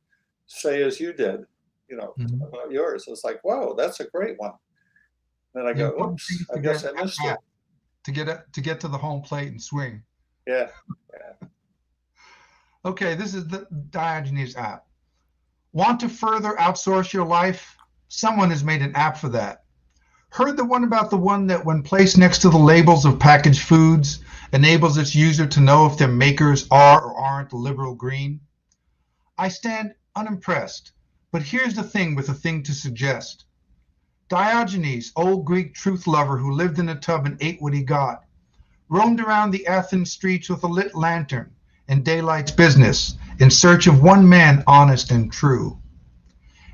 say, as you did, you know, about yours. It's like, wow, that's a great one. Then I go, oops, I guess I missed it. To get to the home plate and swing. Yeah. Okay, this is the Diogenes app. Want to further outsource your life? Someone has made an app for that. Heard the one about the one that when placed next to the labels of packaged foods, enables its user to know if their makers are or aren't liberal green? I stand unimpressed, but here's the thing with a thing to suggest. Diogenes, old Greek truth lover who lived in a tub and ate what he got, roamed around the Athens streets with a lit lantern and daylight's business in search of one man honest and true.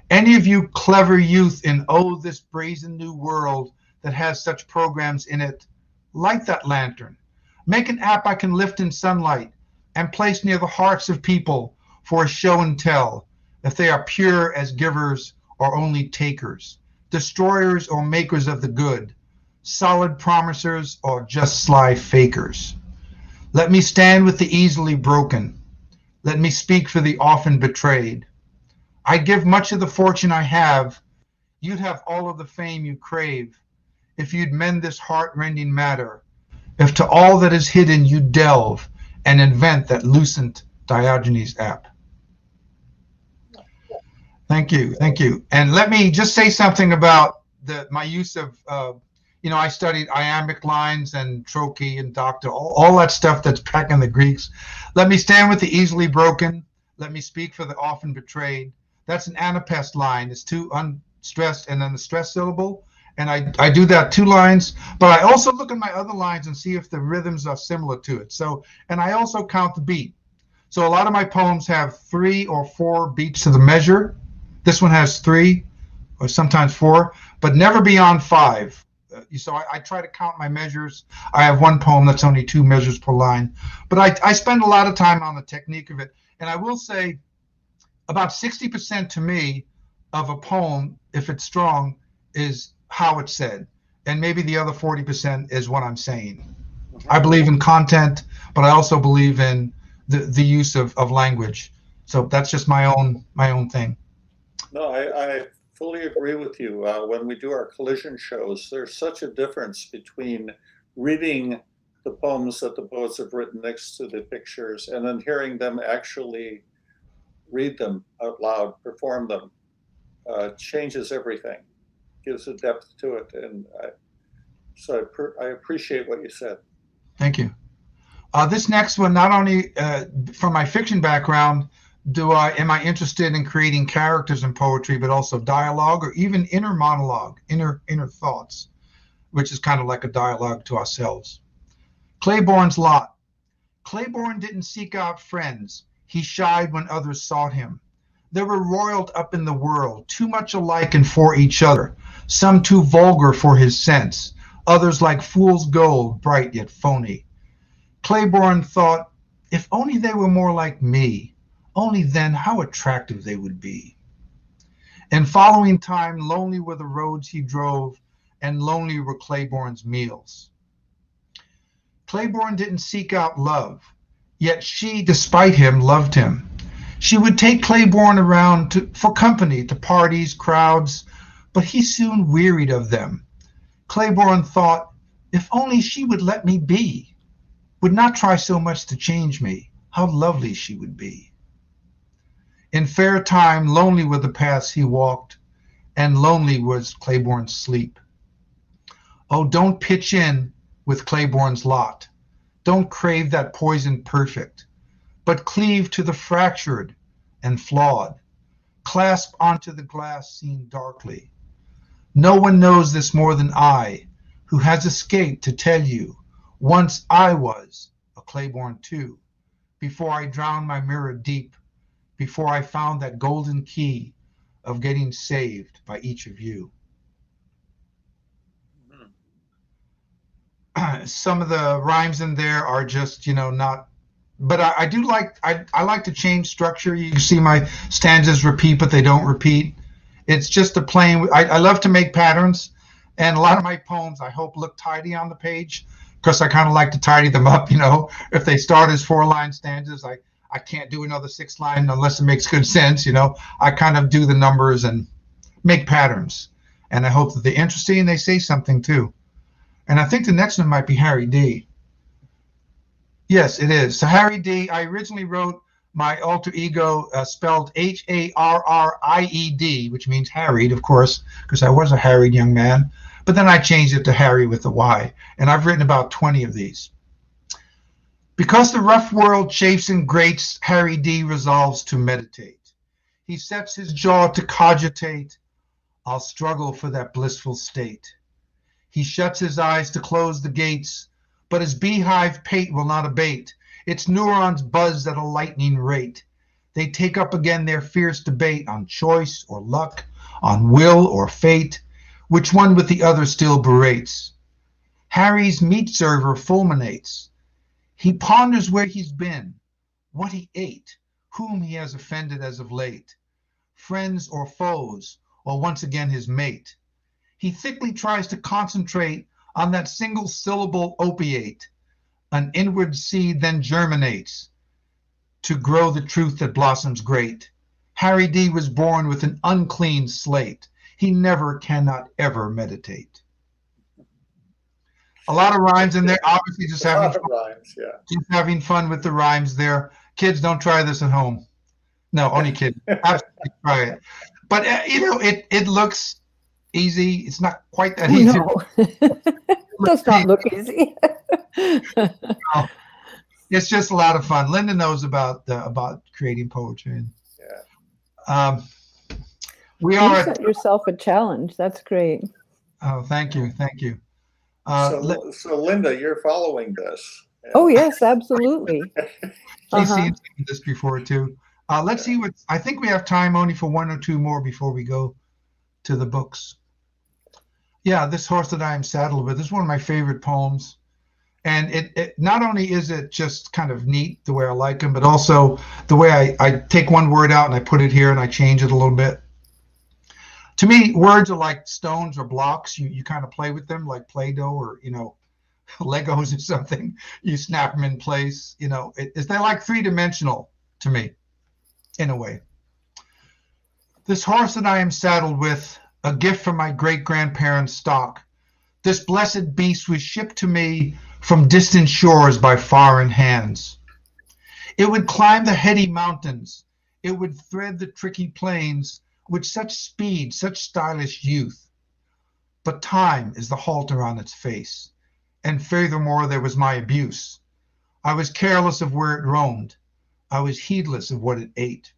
Any of you clever youth in this brazen new world that has such programs in it, light that lantern. Make an app I can lift in sunlight and place near the hearts of people for a show and tell, if they are pure as givers or only takers, destroyers or makers of the good, solid promisers or just sly fakers. Let me stand with the easily broken. Let me speak for the often betrayed. I give much of the fortune I have. You'd have all of the fame you crave if you'd mend this heart-rending matter, if to all that is hidden you delve and invent that lucent Diogenes app. Thank you. And let me just say something about my use of, I studied iambic lines and trochee and docta, all that stuff that's back in the Greeks. Let me stand with the easily broken. Let me speak for the often betrayed. That's an anapest line. It's two unstressed and then the stress syllable. And I do that 2 lines, but I also look at my other lines and see if the rhythms are similar to it. So, and I also count the beat. So a lot of my poems have 3 or 4 beats to the measure. This one has 3 or sometimes 4, but never beyond 5. So I try to count my measures. I have one poem that's only 2 measures per line, but I spend a lot of time on the technique of it. And I will say about 60% to me of a poem, if it's strong, is how it's said. And maybe the other 40% is what I'm saying. I believe in content, but I also believe in the use of language. So that's just my own thing. No, I fully agree with you. When we do our collision shows, there's such a difference between reading the poems that the poets have written next to the pictures and then hearing them actually read them out loud, perform them. Changes everything, gives a depth to it. And so I appreciate what you said. Thank you. This next one, not only from my fiction background, am I interested in creating characters in poetry, but also dialogue or even inner monologue, inner thoughts, which is kind of like a dialogue to ourselves. Claiborne's lot. Claiborne didn't seek out friends. He shied when others sought him. They were roiled up in the world, too much alike and for each other, some too vulgar for his sense, others like fool's gold, bright yet phony. Claiborne thought, if only they were more like me, only then how attractive they would be. In following time, lonely were the roads he drove, and lonely were Claiborne's meals. Claiborne didn't seek out love, yet she, despite him, loved him. She would take Claiborne around for company to parties, crowds, but he soon wearied of them. Claiborne thought, if only she would let me be, would not try so much to change me, how lovely she would be. In fair time, lonely were the paths he walked, and lonely was Claiborne's sleep. Oh, don't pitch in with Claiborne's lot. Don't crave that poison perfect, but cleave to the fractured and flawed. Clasp onto the glass seen darkly. No one knows this more than I, who has escaped to tell you, once I was a Claiborne too, before I drowned my mirror deep, before I found that golden key of getting saved by each of you. Some of the rhymes in there are just, not, but I do like, I like to change structure. You can see my stanzas repeat, but they don't repeat. It's just a plain, I love to make patterns, and a lot of my poems, I hope, look tidy on the page, because I kind of like to tidy them up, If they start as 4-line stanzas, I can't do another 6-line unless it makes good sense, I kind of do the numbers and make patterns. And I hope that they're interesting and they say something too. And I think the next one might be Harry D. Yes, it is. So Harry D, I originally wrote my alter ego spelled Harried, which means harried, of course, because I was a harried young man. But then I changed it to Harry with a Y. And I've written about 20 of these. Because the rough world chafes and grates, Harry D resolves to meditate. He sets his jaw to cogitate. I'll struggle for that blissful state. He shuts his eyes to close the gates, but his beehive pate will not abate. Its neurons buzz at a lightning rate. They take up again their fierce debate on choice or luck, on will or fate, which one with the other still berates. Harry's meat server fulminates. He ponders where he's been, what he ate, whom he has offended as of late, friends or foes, or once again his mate. He thickly tries to concentrate on that single syllable opiate. An inward seed then germinates to grow the truth that blossoms great. Harry D was born with an unclean slate. He never, cannot ever meditate. A lot of rhymes in there, obviously just having fun. Rhymes, yeah. Just having fun with the rhymes there. Kids, don't try this at home. No, only kids. Absolutely try it. But, it looks easy. It's not quite that easy. No, it does not look easy. It's just a lot of fun. Linda knows about creating poetry. Yeah. We You are set yourself a challenge. That's great. Oh, thank you. Thank you. So Linda, you're following this. Oh, yes, absolutely. She's Uh-huh. seen this before too. Let's see what, I think we have time only for one or two more before we go to the books. Yeah, This Horse That I Am Saddled With is one of my favorite poems. And it not only is it just kind of neat the way I like them, but also the way I take one word out and I put it here and I change it a little bit. To me, words are like stones or blocks. You kind of play with them like Play-Doh or, Legos or something. You snap them in place. They're like three-dimensional to me, in a way. This horse that I am saddled with, a gift from my great-grandparents' stock. This blessed beast was shipped to me from distant shores by foreign hands. It would climb the heady mountains. It would thread the tricky plains with such speed, such stylish youth. But time is the halter on its face. And furthermore, there was my abuse. I was careless of where it roamed. I was heedless of what it ate.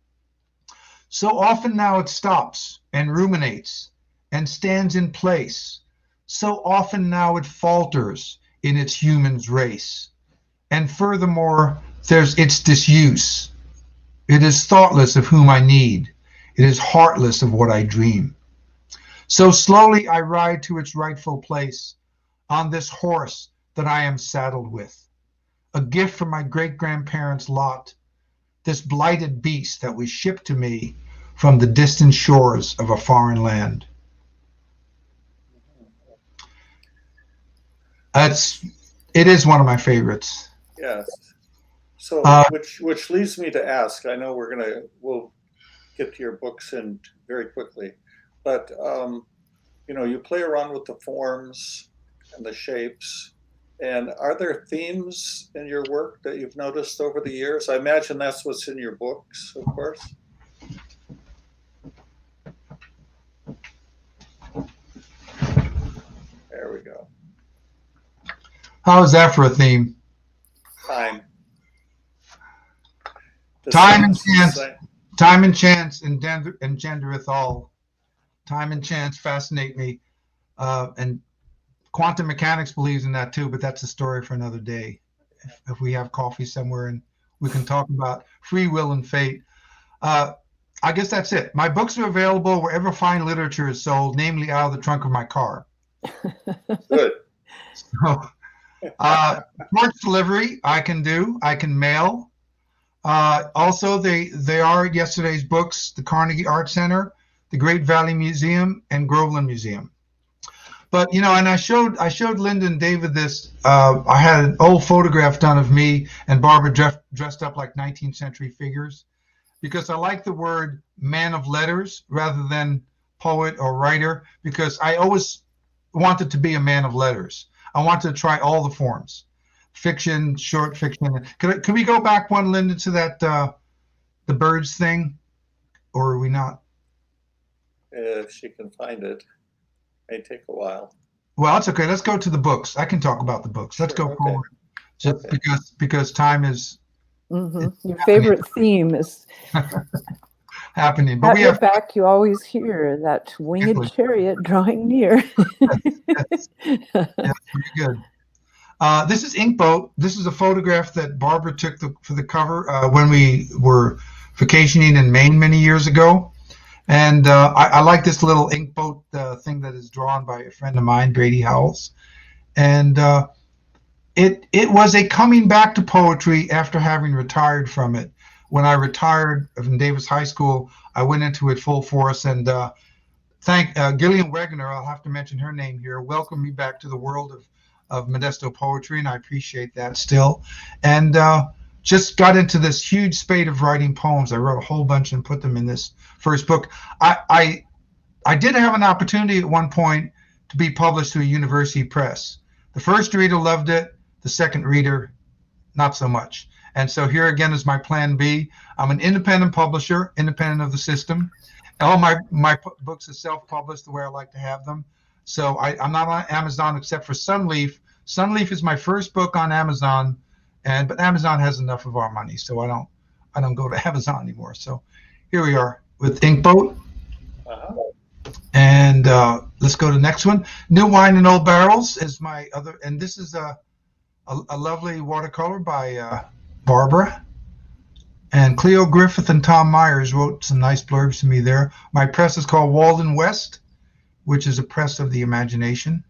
So often now it stops and ruminates and stands in place. So often now it falters in its human's race. And furthermore, there's its disuse. It is thoughtless of whom I need. It is heartless of what I dream. So slowly I ride to its rightful place on this horse that I am saddled with, a gift from my great-grandparents' lot, this blighted beast that was shipped to me from the distant shores of a foreign land. It is one of my favorites. Yes. So, which leads me to ask. I know we'll get to your books in very quickly, but you play around with the forms and the shapes. And are there themes in your work that you've noticed over the years? I imagine that's what's in your books, of course. There we go. How is that for a theme? Time. Time and chance. Time and chance engendereth all. Time and chance fascinate me. And quantum mechanics believes in that too, but that's a story for another day. If we have coffee somewhere and we can talk about free will and fate. I guess that's it. My books are available wherever fine literature is sold, namely out of the trunk of my car. Good. So, porch delivery I can do. I can mail. Also, they are yesterday's books, the Carnegie Art Center, the Great Valley Museum, and Groveland Museum. But and I showed Linda and David this. I had an old photograph done of me and Barbara dressed up like 19th century figures, because I like the word man of letters rather than poet or writer, because I always wanted to be a man of letters. I wanted to try all the forms, fiction, short fiction. Can we go back one, Linda, to that the birds thing, or are we not? If she can find it. May take a while. Well, it's okay. Let's go to the books. I can talk about the books. Let's go forward. Just because time is your favorite theme is happening. But at we your have back. You always hear that winged chariot drawing near. yes, pretty good. This is Inkboat. This is a photograph that Barbara took for the cover when we were vacationing in Maine many years ago. And I like this little Inkboat thing that is drawn by a friend of mine, Brady Howells. And it was a coming back to poetry after having retired from it. When I retired from Davis High School, I went into it full force. And thank Gillian Wegener, I'll have to mention her name here, welcomed me back to the world of Modesto poetry, and I appreciate that still. And just got into this huge spate of writing poems. I wrote a whole bunch and put them in this first book. I did have an opportunity at one point to be published through a university press. The first reader loved it. The second reader, not so much. And so here again is my plan B. I'm an independent publisher, independent of the system. All my books are self-published the way I like to have them. So I'm not on Amazon except for Sunleaf. Sunleaf is my first book on Amazon, but Amazon has enough of our money, so I don't go to Amazon anymore. So here we are with Inkboat. And let's go to the next one. New Wine in Old Barrels is my other, and this is a lovely watercolor by Barbara. And Cleo Griffith and Tom Myers wrote some nice blurbs to me there. My press is called Walden West, which is a press of the imagination.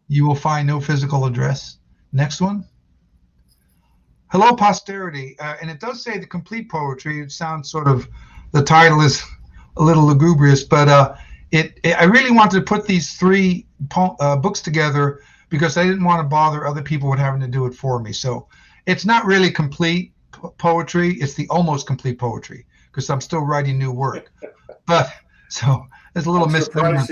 You will find no physical address. Next one. Hello, Posterity. And it does say the complete poetry. It sounds sort of, the title is a little lugubrious, but I really wanted to put these three books together because I didn't want to bother other people with having to do it for me. So it's not really complete poetry. It's the almost complete poetry because I'm still writing new work. But so there's a little misnomer.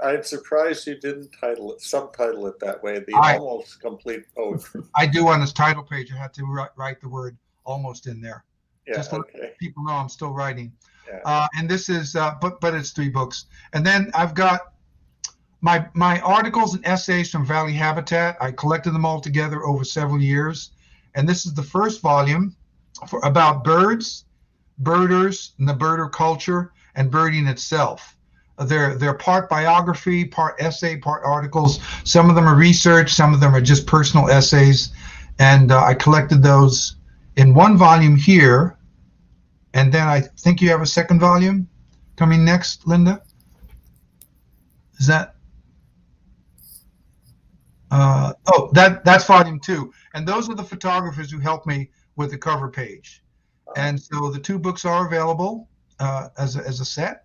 I'm surprised you didn't subtitle it that way. The almost complete poetry. I do on this title page. I had to write the word almost in there. Yeah, just to let people know I'm still writing. Yeah. And this is, but it's 3 books. And then I've got my articles and essays from Valley Habitat. I collected them all together over several years. And this is the first volume about birds, birders, and the birder culture, and birding itself. They're part biography, part essay, part articles. Some of them are research, some of them are just personal essays. And I collected those in one volume here. And then I think you have a second volume coming next, Linda? Is that? That's volume 2. And those are the photographers who helped me with the cover page. And so the 2 books are available as a set.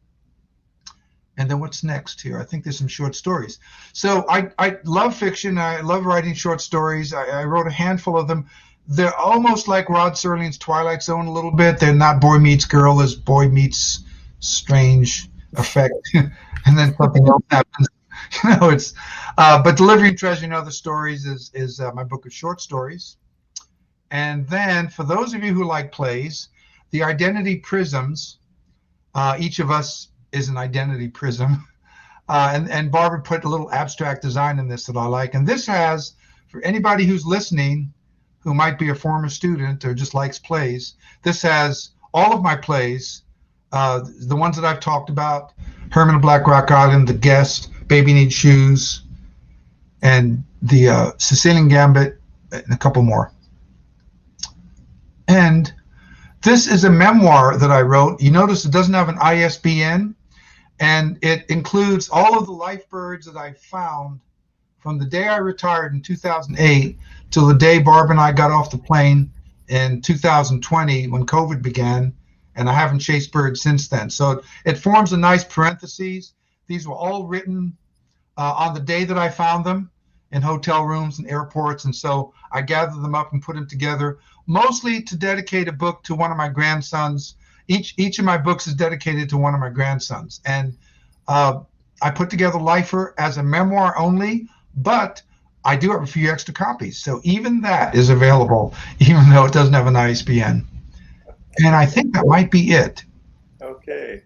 And then what's next here? I think there's some short stories. So I love fiction. I love writing short stories. I wrote a handful of them. They're almost like Rod Serling's Twilight Zone a little bit. They're not boy meets girl, as boy meets strange effect. And then something else happens. It's but Delivering Treasure and Other Stories is my book of short stories. And then for those of you who like plays, the Identity Prisms, each of us is an identity prism. And Barbara put a little abstract design in this that I like. And this has, for anybody who's listening, who might be a former student or just likes plays, this has all of my plays, the ones that I've talked about, Hermann of Black Rock Island, The Guest, Baby Needs Shoes, and the Sicilian Gambit, and a couple more. And this is a memoir that I wrote. You notice it doesn't have an ISBN, and it includes all of the life birds that I found from the day I retired in 2008 till the day Barb and I got off the plane in 2020 when COVID began, and I haven't chased birds since then. So it forms a nice parentheses. These were all written on the day that I found them in hotel rooms and airports, and so I gathered them up and put them together, mostly to dedicate a book to one of my grandsons. Each of my books is dedicated to one of my grandsons, and I put together Lifer as a memoir only, but I do have a few extra copies, so even that is available, even though it doesn't have an ISBN. And I think that might be it. Okay.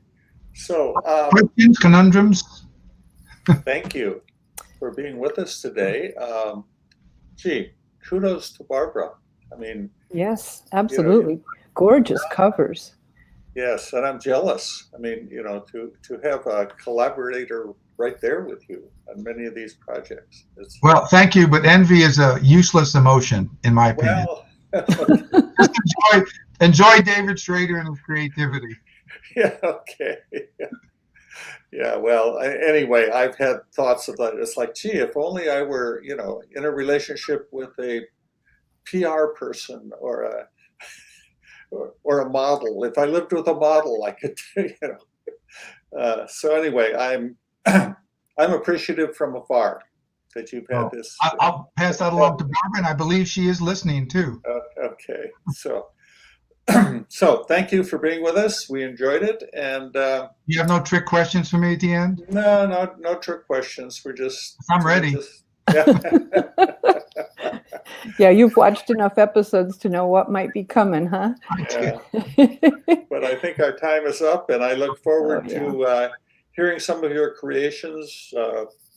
So questions, conundrums? Thank you for being with us today. Kudos to Barbara. I mean, yes, absolutely. Gorgeous covers. Yes, and I'm jealous. I mean, to have a collaborator right there with you on many of these projects. Well, thank you, but envy is a useless emotion, in my opinion. Well, just enjoy David Schrader and his creativity. Yeah, okay. Yeah, well, anyway, I've had thoughts of that. It's like, gee, if only I were, in a relationship with a PR person or a model. If I lived with a model, I could, So anyway, I'm appreciative from afar that you've had this. I'll pass that along to Barbara, and I believe she is listening too. Okay, so thank you for being with us. We enjoyed it, and you have no trick questions for me at the end? No trick questions. I'm ready. Yeah, you've watched enough episodes to know what might be coming, huh? Yeah. But I think our time is up, and I look forward to hearing some of your creations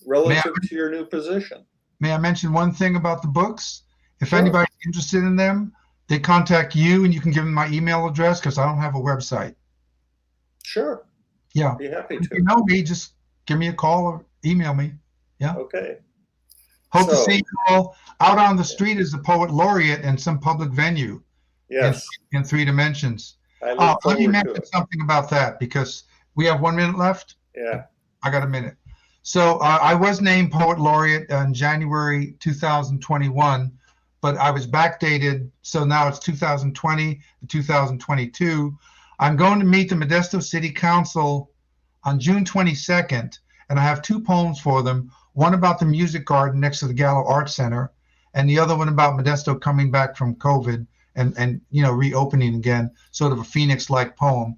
relative to your new position. May I mention one thing about the books? If anybody's interested in them, they contact you, and you can give them my email address because I don't have a website. Sure. Yeah. Be happy If to. you know me, just give me a call or email me. Yeah. Okay. Hope to So- see you all out on the street as a poet laureate in some public venue Yes, in 3 dimensions. I look Let me forward to mention it. something about that because we have 1 minute left. Yeah. I got a minute. So I was named poet laureate in January 2021, but I was backdated. So now it's 2020 to 2022. I'm going to meet the Modesto City Council on June 22nd, and I have 2 poems for them. One about the music garden next to the Gallo Art Center, and the other one about Modesto coming back from COVID and reopening again, sort of a Phoenix-like poem.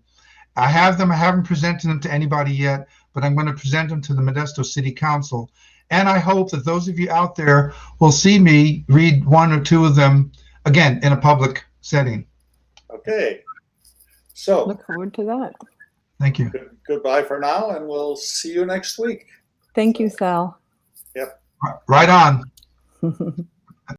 I have them. I haven't presented them to anybody yet, but I'm going to present them to the Modesto City Council. And I hope that those of you out there will see me read 1 or 2 of them, again, in a public setting. Okay. So Look forward to that. Thank you. goodbye for now, and we'll see you next week. Thank you, Sal. Yep. Right on.